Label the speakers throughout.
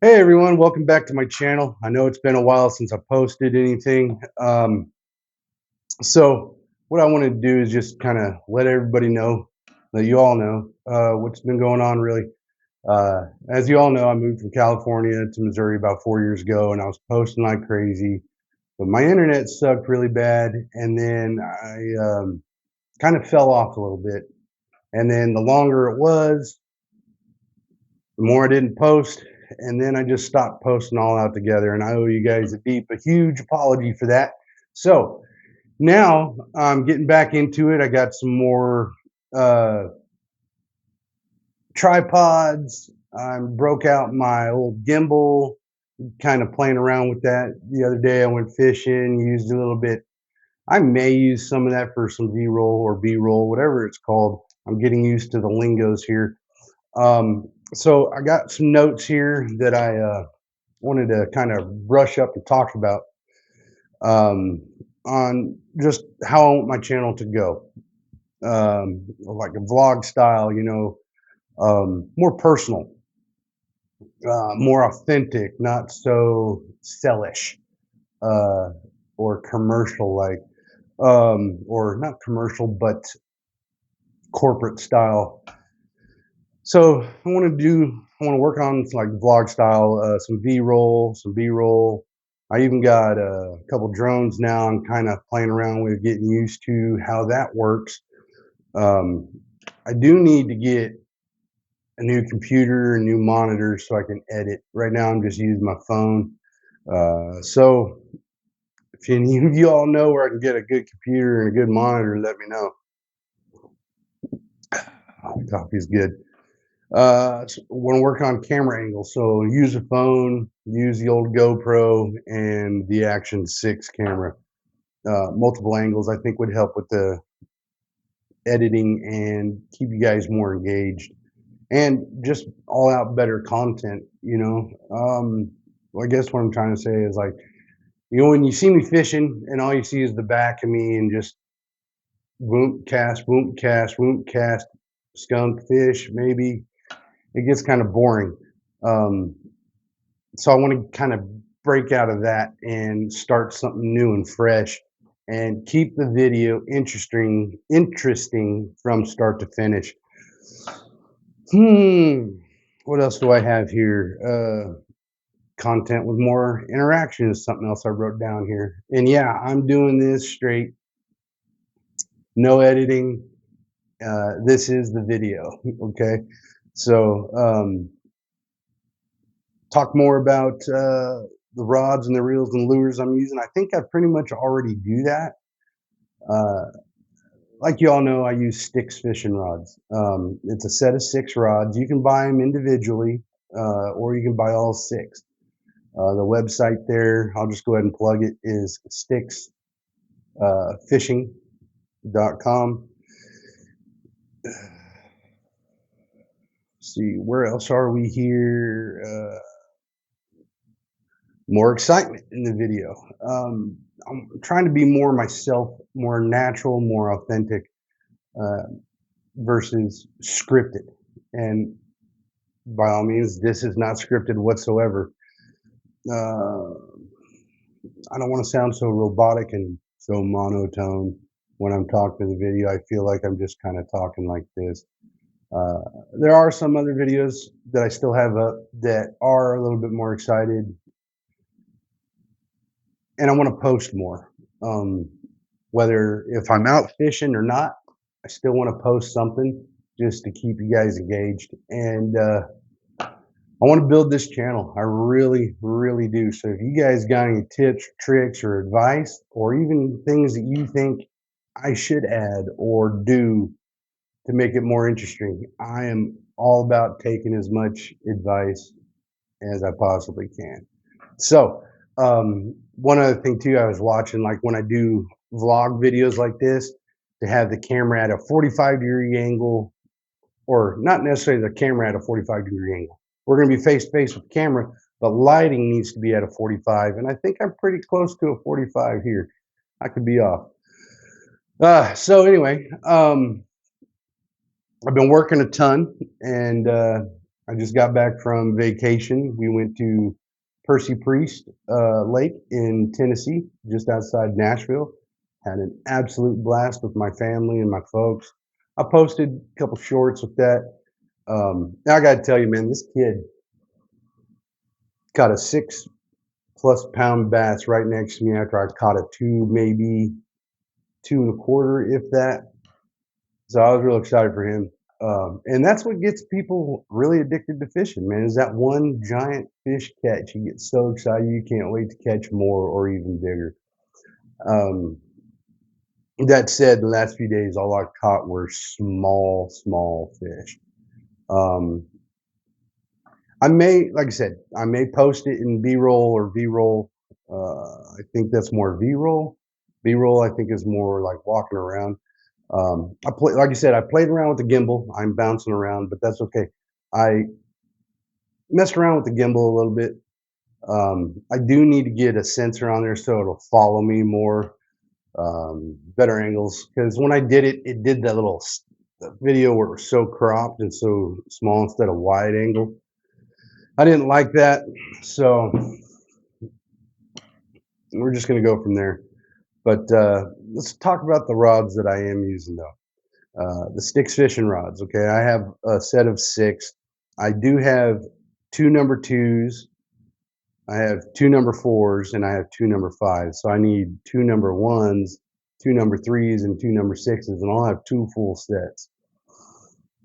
Speaker 1: Hey everyone, welcome back to my channel. I know it's been a while since I posted anything. So what I want to do is just kind of let everybody know, that you all know what's been going on really. As you all know, I moved from California to Missouri about 4 years ago, and I was posting like crazy, but my internet sucked really bad, and then I kind of fell off a little bit. And then the longer it was, the more I didn't post, and then I just stopped posting all out together. And I owe you guys a huge apology for that. So now I'm getting back into it. I got some more uh, tripods. I broke out my old gimbal, kind of playing around with that the other day. I went fishing, used a little bit. I may use some of that for some V-roll or B-roll, whatever it's called. I'm getting used to the lingos here. So I got some notes here that I wanted to kind of brush up and talk about um, on just how I want my channel to go, like a vlog style, more personal, more authentic, not so sellish uh, or commercial like, or not commercial, but corporate style. So I want to work on like vlog style, some V-roll, some B-roll. I even got a couple drones now. I'm kind of playing around with getting used to how that works. Um, I do need to get a new computer and new monitor so I can edit. Right now, I'm just using my phone. So if any of you all know where I can get a good computer and a good monitor, let me know. Oh, the coffee's good. Want to work on camera angles, so use a phone, use the old GoPro and the Action 6 camera. Multiple angles I think would help with the editing and keep you guys more engaged and just all out better content, well, I guess what I'm trying to say is like, when you see me fishing and all you see is the back of me and just whoop cast, skunk fish, maybe it gets kind of boring. Um, so I want to kind of break out of that and start something new and fresh and keep the video interesting from start to finish. What else do I have here? Content with more interaction is something else I wrote down here. And yeah, I'm doing this straight, no editing. This is the video. Okay. So, talk more about the rods and the reels and lures I'm using. I think I pretty much already do that. Uh, like you all know, I use Sticks fishing rods. It's a set of 6 rods. You can buy them individually, or you can buy all 6. The website there, I'll just go ahead and plug it, is sticksfishing.com. See, where else are we here? More excitement in the video. I'm trying to be more myself, more natural, more authentic, uh, versus scripted. And by all means, this is not scripted whatsoever. Uh, I don't want to sound so robotic and so monotone when I'm talking to the video. I feel like I'm just kind of talking like this. Uh, there are some other videos that I still have up that are a little bit more excited, and I want to post more. Um, Whether if I'm out fishing or not, I still want to post something just to keep you guys engaged. And I want to build this channel. I really, really do. So if you guys got any tips, tricks, or advice, or even things that you think I should add or do to make it more interesting, I am all about taking as much advice as I possibly can. So, one other thing too, I was watching, like when I do vlog videos like this, to have the camera at a 45-degree angle, or not necessarily the camera at a 45-degree angle. We're going to be face to face with the camera, but lighting needs to be at a 45. And I think I'm pretty close to a 45 here. I could be off. So anyway, I've been working a ton, and I just got back from vacation. We went to Percy Priest Lake in Tennessee, just outside Nashville. Had an absolute blast with my family and my folks. I posted a couple shorts with that. Now I got to tell you, man, this kid caught a 6+ pound bass right next to me after I caught a two, maybe 2 1/4, if that. So I was real excited for him. And that's what gets people really addicted to fishing, man, is that one giant fish catch. You get so excited you can't wait to catch more or even bigger. Um, that said, the last few days, all I caught were small, small fish. Um, I may, like I said, I may post it in B-roll or V-roll. I think that's more V-roll. B-roll, I think, is more like walking around. I play, like I said, I played around with the gimbal. I'm bouncing around, but that's okay. I messed around with the gimbal a little bit. I do need to get a sensor on there so it'll follow me more, better angles. Because when I did it, it did that little video where it was so cropped and so small instead of wide angle. I didn't like that, so we're just going to go from there. But let's talk about the rods that I am using though. The sticks fishing rods. Okay, I have a set of 6. I do have 2 number 2s. I have 2 number 4s, and I have 2 number 5s. So I need 2 number 1s, 2 number 3s, and 2 number 6s, and I'll have 2 full sets.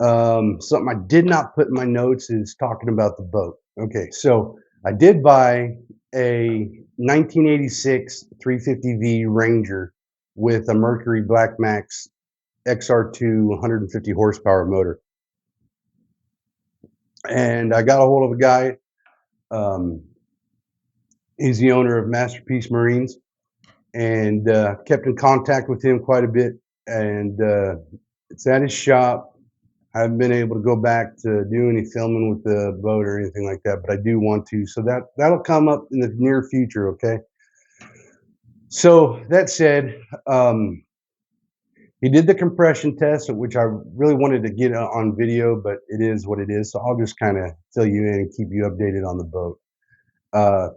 Speaker 1: Something I did not put in my notes is talking about the boat. Okay, so I did buy a 1986 350V Ranger with a Mercury Black Max XR2 150 horsepower motor. And I got a hold of a guy. Um, he's the owner of Masterpeace.marine, and kept in contact with him quite a bit. And it's at his shop. I haven't been able to go back to do any filming with the boat or anything like that, but I do want to. So that'll come up in the near future. Okay. So that said, he did the compression test, which I really wanted to get on video, but it is what it is. So I'll just kind of fill you in and keep you updated on the boat. Uh,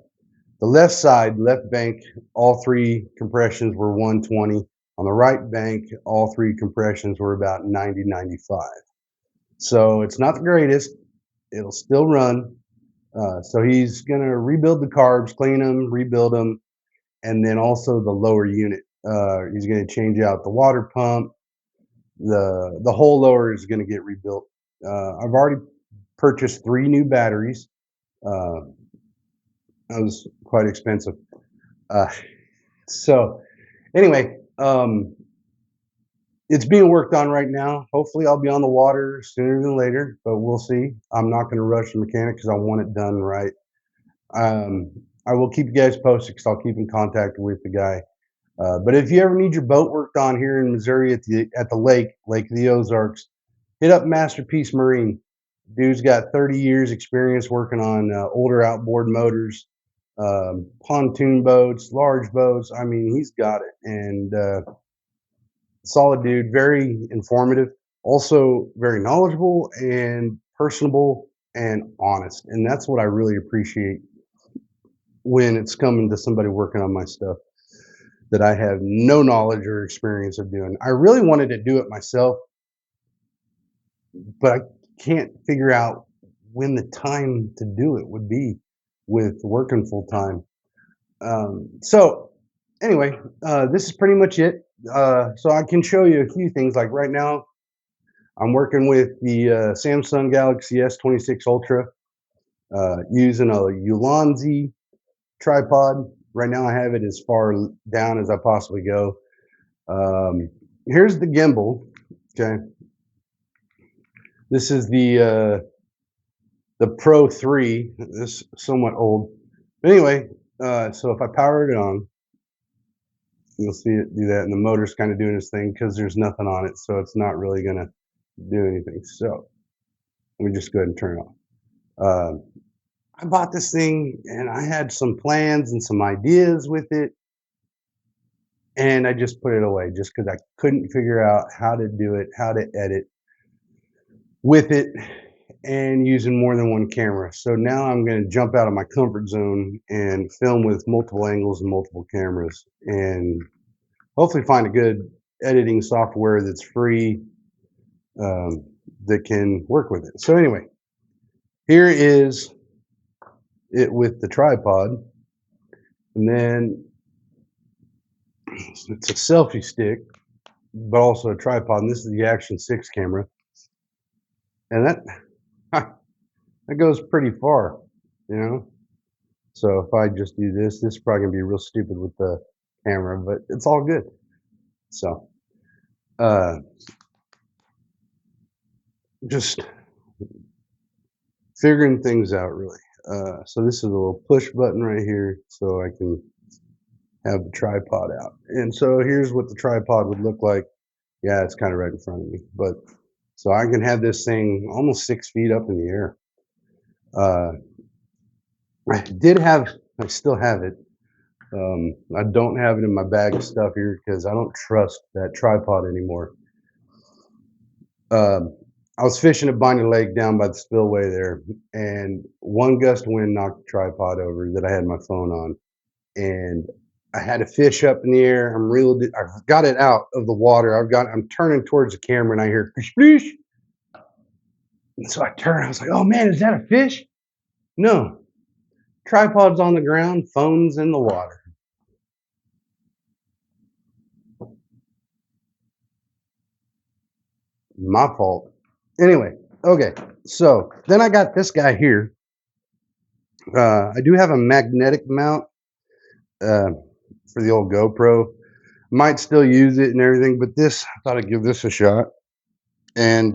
Speaker 1: the left side, left bank, all 3 compressions were 120. On the right bank, all 3 compressions were about 90, 95. So it's not the greatest. It'll still run. So he's going to rebuild the carbs, clean them, rebuild them, and then also the lower unit. He's going to change out the water pump. The whole lower is going to get rebuilt. I've already purchased 3 new batteries. Uh, that was quite expensive. Uh, so anyway, it's being worked on right now. Hopefully, I'll be on the water sooner than later, but we'll see. I'm not going to rush the mechanic because I want it done right. I will keep you guys posted because I'll keep in contact with the guy. But if you ever need your boat worked on here in Missouri at the Lake of the Ozarks, hit up Masterpeace.marine. Dude's got 30 years experience working on older outboard motors, pontoon boats, large boats. I mean, he's got it. And solid dude, very informative, also very knowledgeable and personable and honest. And that's what I really appreciate when it's coming to somebody working on my stuff that I have no knowledge or experience of doing. I really wanted to do it myself, but I can't figure out when the time to do it would be with working full time. So anyway, this is pretty much it. So I can show you a few things. Like right now, I'm working with the Samsung Galaxy S26 Ultra, using a Ulanzi tripod. Right now, I have it as far down as I possibly go. Here's the gimbal. Okay, this is the Pro 3. This is somewhat old. But anyway, so if I power it on, you'll see it do that, and the motor's kind of doing its thing because there's nothing on it, so it's not really gonna do anything. So let me just go ahead and turn it on. I bought this thing and I had some plans and some ideas with it, and I just put it away just because I couldn't figure out how to do it, how to edit with it. and using more than one camera. So now I'm going to jump out of my comfort zone and film with multiple angles and multiple cameras, and hopefully find a good editing software that's free, that can work with it. So anyway, here is it with the tripod, and then it's a selfie stick, but also a tripod. And this is the Action 6 camera, and that that goes pretty far, you know. So if I just do this, this is probably gonna be real stupid with the camera, but it's all good. So just figuring things out, really. So this is a little push button right here, so I can have the tripod out. And so here's what the tripod would look like. Yeah, it's kind of right in front of me, but so I can have this thing almost 6 feet up in the air. Uh, I still have it. I don't have it in my bag of stuff here because I don't trust that tripod anymore. I was fishing at Bonnie Lake down by the spillway there, and one gust of wind knocked the tripod over that I had my phone on, and I had a fish up in the air. I've got it out of the water. I'm turning towards the camera and I hear sploosh. And so I turn. I was like, "Oh man, is that a fish?" No, tripod's on the ground, phone's in the water. My fault. Anyway, okay. So then I got this guy here. I do have a magnetic mount uh, for the old GoPro. Might still use it and everything, but this, I thought I'd give this a shot. And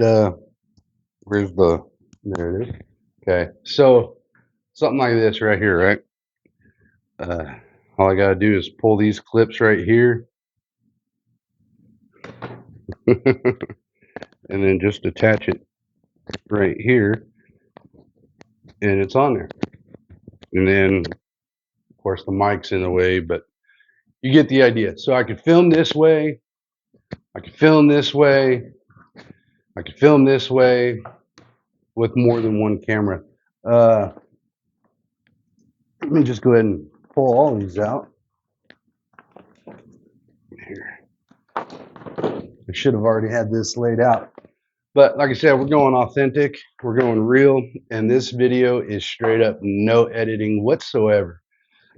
Speaker 1: where's the, there it is. Okay, so something like this right here, right? All I gotta do is pull these clips right here, and then just attach it right here, and it's on there. And then, of course, the mic's in the way, but you get the idea. So I could film this way, I could film this way, I could film this way with more than one camera. Let me just go ahead and pull all these out. Here. I should have already had this laid out. But like I said, we're going authentic, we're going real, and this video is straight up no editing whatsoever.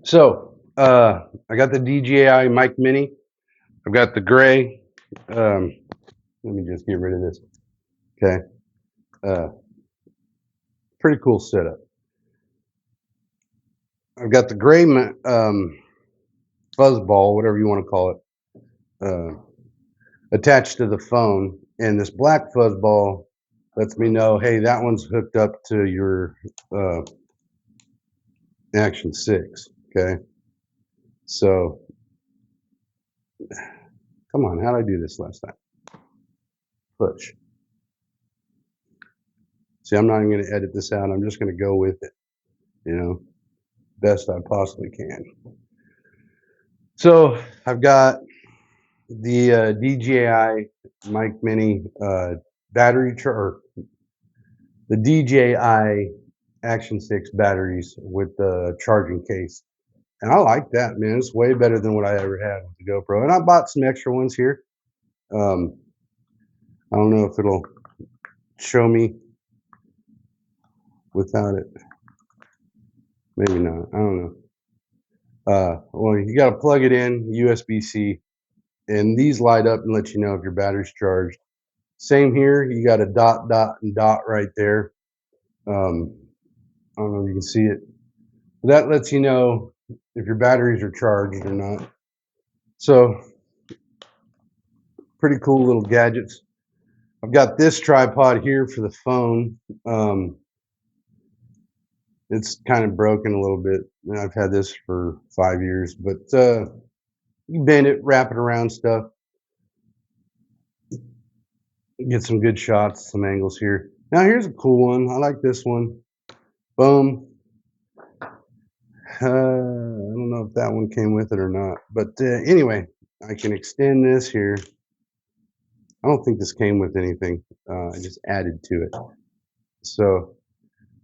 Speaker 1: So I got the DJI Mic Mini. I've got the gray. Let me just get rid of this. Okay. Pretty cool setup. I've got the gray fuzz ball, whatever you want to call it, attached to the phone, and this black fuzz ball lets me know, hey, that one's hooked up to your Action 6. Okay, so come on, how did I do this last time? Push. See, I'm not even going to edit this out. I'm just going to go with it, you know, best I possibly can. So I've got the DJI Mic Mini battery or the DJI Action 6 batteries with the charging case. And I like that, man. It's way better than what I ever had with the GoPro. And I bought some extra ones here. I don't know if it'll show me without it. Maybe not. I don't know. Well, you got to plug it in, USB-C, and these light up and let you know if your battery's charged. Same here. You got a dot, dot, and dot right there. I don't know if you can see it. That lets you know if your batteries are charged or not. So, pretty cool little gadgets. I've got this tripod here for the phone. It's kind of broken a little bit. I've had this for 5 years, but you bend it, wrap it around stuff, get some good shots, some angles here. Now here's a cool one. I like this one. Boom. I don't know if that one came with it or not, but anyway, I can extend this here. I don't think this came with anything. I just added to it. So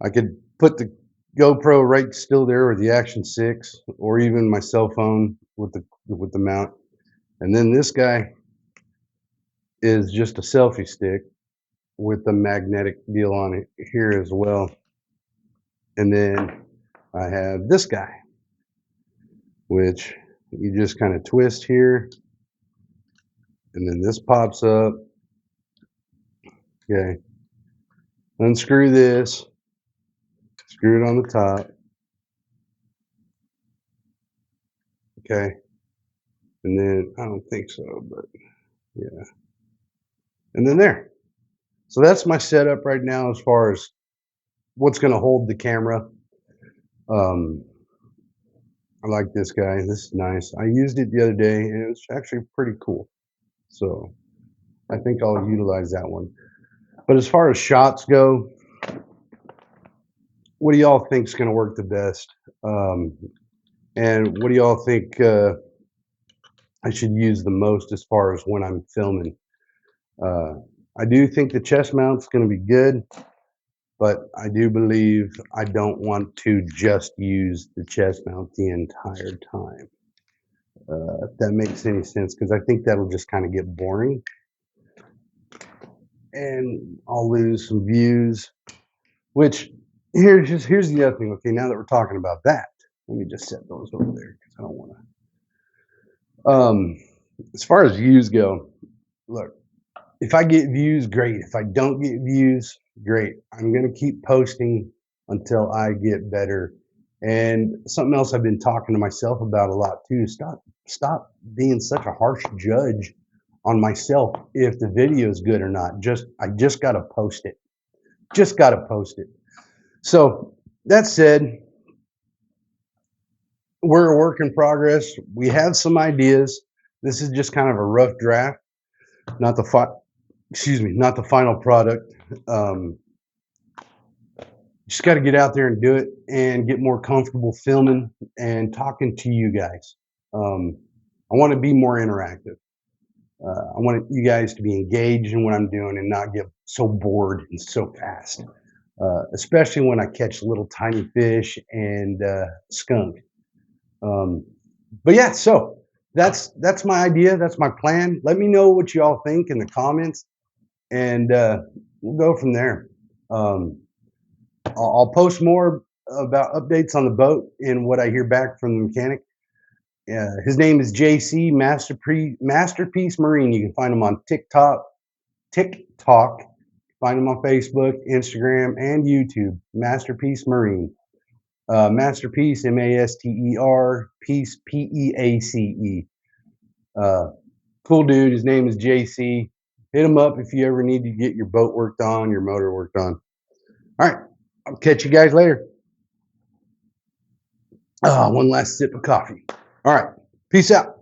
Speaker 1: I could put the GoPro right still there, or the Action 6, or even my cell phone with the mount. And then this guy is just a selfie stick with the magnetic deal on it here as well. And then I have this guy, which you just kind of twist here, and then this pops up. Okay, unscrew this, screw it on the top. Okay, and then I don't think so, but yeah, and then there. So that's my setup right now as far as what's going to hold the camera. Um, I like this guy. This is nice. I used it the other day, and it was actually pretty cool. So I think I'll utilize that one. But as far as shots go, what do y'all think is going to work the best? And what do y'all think I should use the most as far as when I'm filming? Uh, I do think the chest mount's going to be good, but I do believe I don't want to just use the chest mount the entire time. If that makes any sense, because I think that'll just kind of get boring, and I'll lose some views. Which here's the other thing. Okay, now that we're talking about that, let me just set those over there because I don't want to. As far as views go, look, if I get views, great. If I don't get views, great. I'm gonna keep posting until I get better. And something else I've been talking to myself about a lot too. Stop being such a harsh judge on myself if the video is good or not. I just gotta post it. Just gotta post it. So that said, we're a work in progress. We have some ideas. This is just kind of a rough draft, not not the final product. Just got to get out there and do it and get more comfortable filming and talking to you guys. I want to be more interactive. I want you guys to be engaged in what I'm doing and not get so bored and so fast, especially when I catch little tiny fish and skunk. But yeah, so that's my idea. That's my plan. Let me know what you all think in the comments, and we'll go from there. I'll post more about updates on the boat and what I hear back from the mechanic. His name is JC Masterpeace.marine. You can find him on TikTok. Find him on Facebook, Instagram, and YouTube. Masterpeace.marine. Masterpeace, Master, Peace, Peace. Cool dude. His name is JC. Hit him up if you ever need to get your boat worked on, your motor worked on. All right. I'll catch you guys later. One last sip of coffee. All right. Peace out.